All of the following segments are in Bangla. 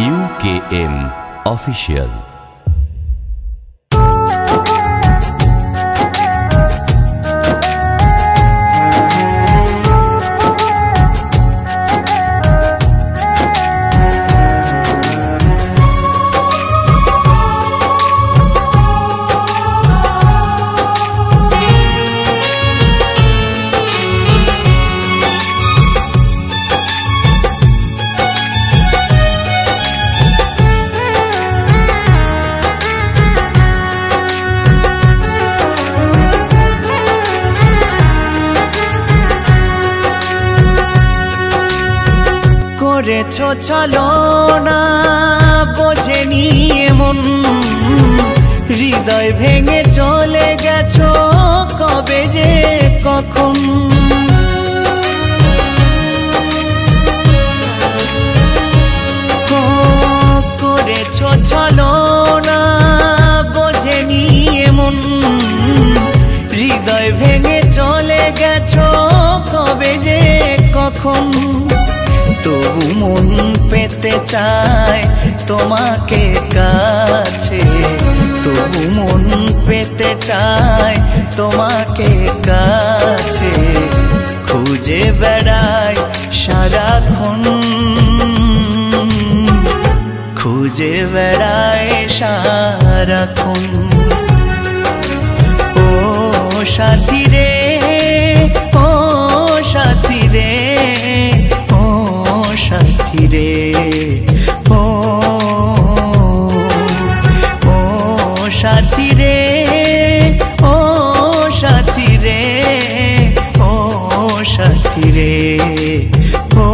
UKM Official। করেছো ছলনা বোঝেনি এমন, হৃদয় ভেঙে চলে গেছো কবে যে কখন। করেছো ছলনা বোঝেনি এমন, হৃদয় ভেঙে চলে গেছো কবে যে কখন। তবু মন পেতে চায় তোমাকে কাছে, তবু মন পেতে চায় তোমাকে কাছে। খুঁজে বেড়াই সারাক্ষণ, খুঁজে বেড়াই সারাক্ষণ। ও সাথী রে, ও সাথী রে, সাথী রে, ও সাথী রে, ও সাথী রে, ও সাথী রে, ও।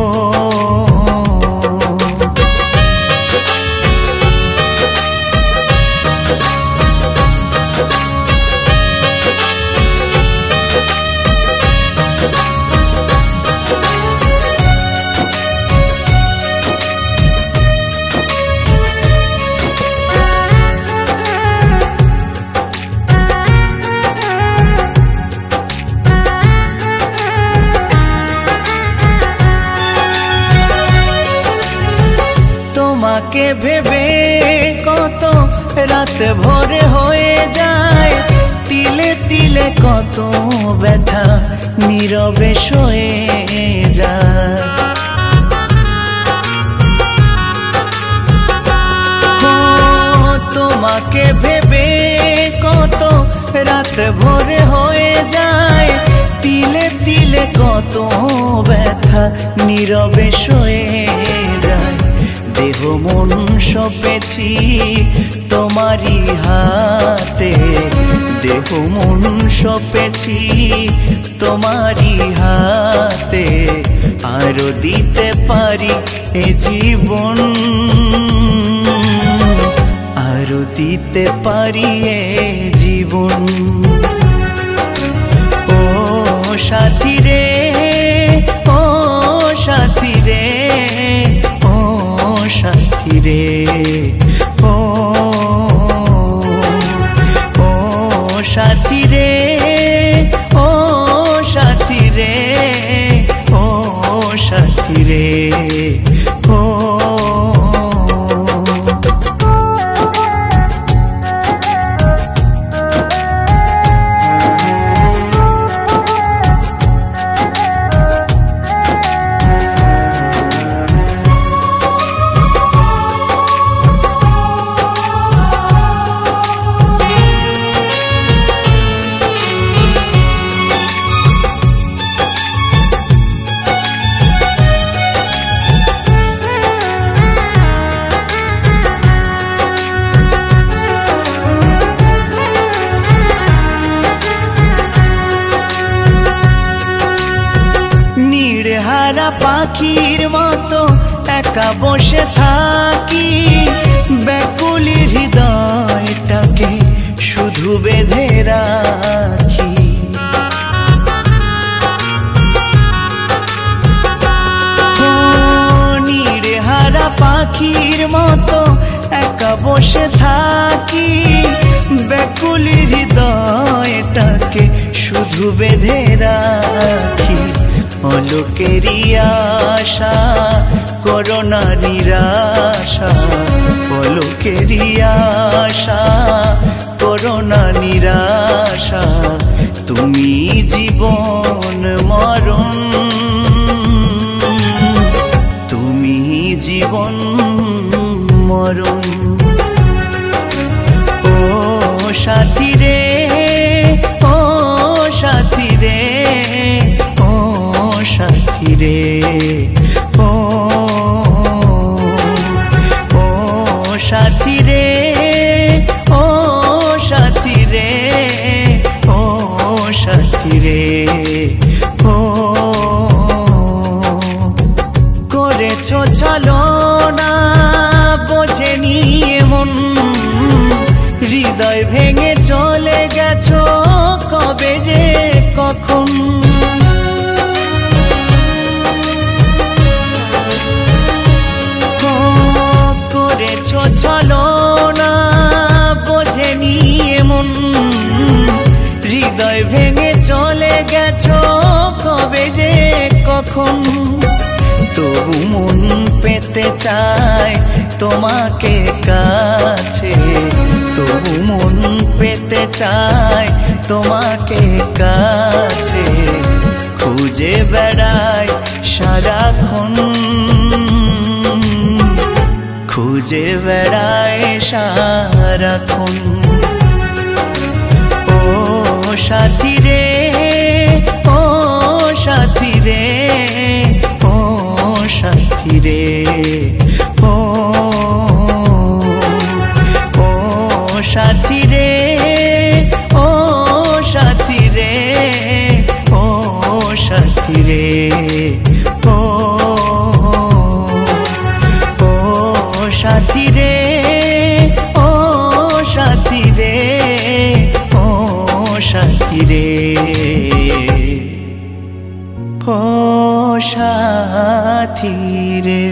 তোমাকে ভেবে কত রাত ভোরে হয়ে যায়, তিলে তিলে কত ব্যথা নীরবে সয়ে যায়। তোমাকে ভেবে কত রাত ভোরে হয়ে যায়, তিলে তিলে কত ব্যথা নীরবে সয়ে যায়। দেহ মন সপেছি তোমারি হাতে, দেহ মন সপেছি তোমারি হাতে। আরো দিতে পারি এ জীবন, আরো দিতে পারি এ জীবন। ও সাথী রে, ও সাথী রে, ও সাথী রে, ও সাথী রে, ও সাথী রে, ও সাথী রে, ও। পাখির মতো একা বসে থাকি, ব্যাকুলি হৃদয়টাকে শুধু বেঁধে রাখি। নির্হারা পাখির মতো একা বসে থাকি, ব্যাকুলি হৃদয়টাকে শুধু বেঁধে রাখি। অলোকেরই আশা করোনা নিরাশ আশা পলকেরই আশা করোনা নিরাশা তুমি জীবন মরণ তুমি জীবন মরণ ও সাথী রে ও সাথী রে ও সাথী রে ও সাথী রে ও সাথী রে ও সাথী রে ও করেছো ছলনা বোঝেনি এমন হৃদয় ভেঙে চলে গেছো কবে যে কখন করেছো ছলনা বোঝেনি এমন হৃদয় ভেঙে চলে গেছো কবে যে কখন তবু মন পেতে চায় তোমাকে কাছে তবু মন পেতে চায় তোমাকে কাছে খুঁজে বেড়ায় সারাক্ষণ খুঁজে বেড়ায় সারাক্ষণ ও সাথী রে ও সাথী রে ও সাথী রে ও সাথী রে ও সাথী রে ও সাথী রে ও সাথী রে ও সাথী রে ও সাথী রে ও সাথী রে।